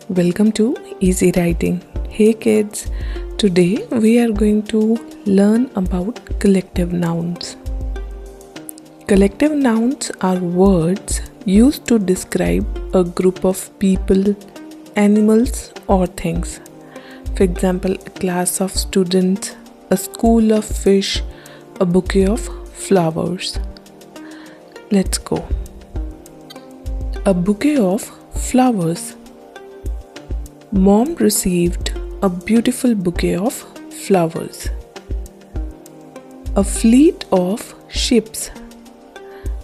Welcome to Easy Writing. Hey kids, today we are going to learn about collective nouns. Collective nouns are words used to describe a group of people, animals, or things. For example, a class of students, a school of fish, a bouquet of flowers. Let's go. A bouquet of flowers. Mom received a beautiful bouquet of flowers. A fleet of ships.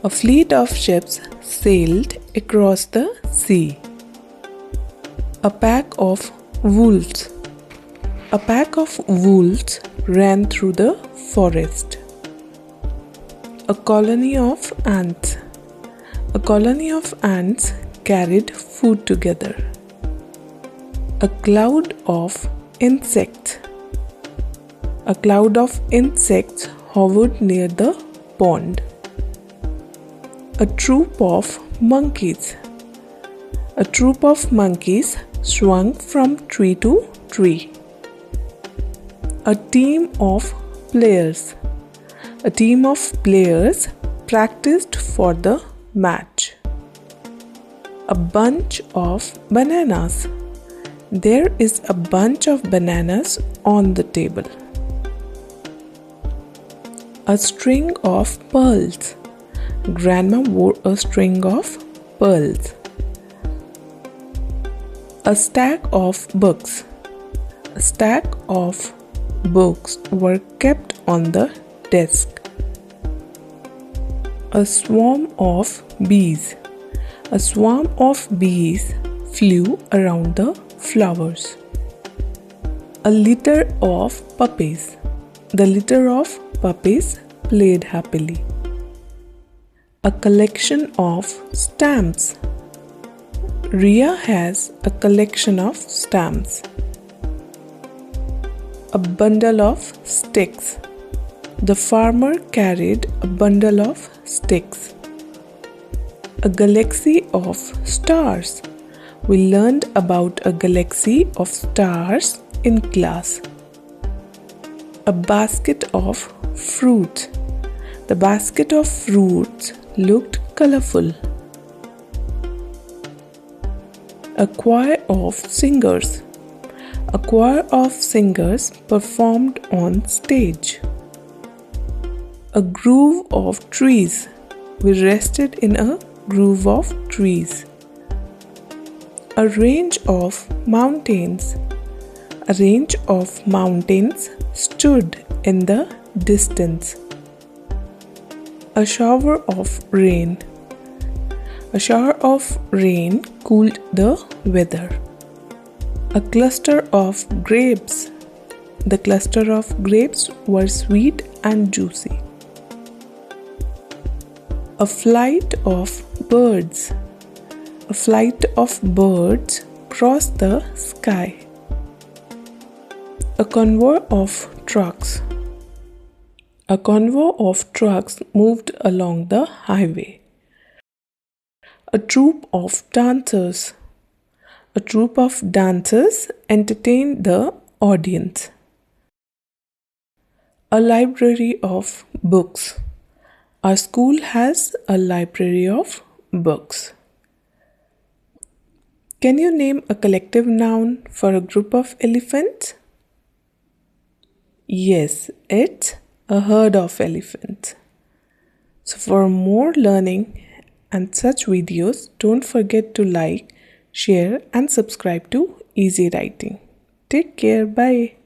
A fleet of ships sailed across the sea. A pack of wolves. A pack of wolves ran through the forest. A colony of ants. A colony of ants carried food together. A cloud of insects. A cloud of insects hovered near the pond. A troop of monkeys. A troop of monkeys swung from tree to tree. A team of players. A team of players practiced for the match. A bunch of bananas. There is a bunch of bananas on the table. A string of pearls. Grandma wore a string of pearls. A stack of books. A stack of books were kept on the desk. A swarm of bees. A swarm of bees flew around the flowers. A litter of puppies. The litter of puppies played happily. A collection of stamps. Ria has a collection of stamps. A bundle of sticks. The farmer carried a bundle of sticks. A galaxy of stars. We learned about a galaxy of stars in class. A basket of fruits. The basket of fruits looked colorful. A choir of singers. A choir of singers performed on stage. A grove of trees. We rested in a grove of trees. A range of mountains. A range of mountains stood in the distance. A shower of rain. A shower of rain cooled the weather. A cluster of grapes. The cluster of grapes were sweet and juicy. A flight of birds. A flight of birds crossed the sky. A convoy of trucks. A convoy of trucks moved along the highway. A troop of dancers. A troop of dancers entertained the audience. A library of books. Our school has a library of books. Can you name a collective noun for a group of elephants? Yes, it's a herd of elephants. So for more learning and such videos, don't forget to like, share and subscribe to Easy Writing. Take care. Bye.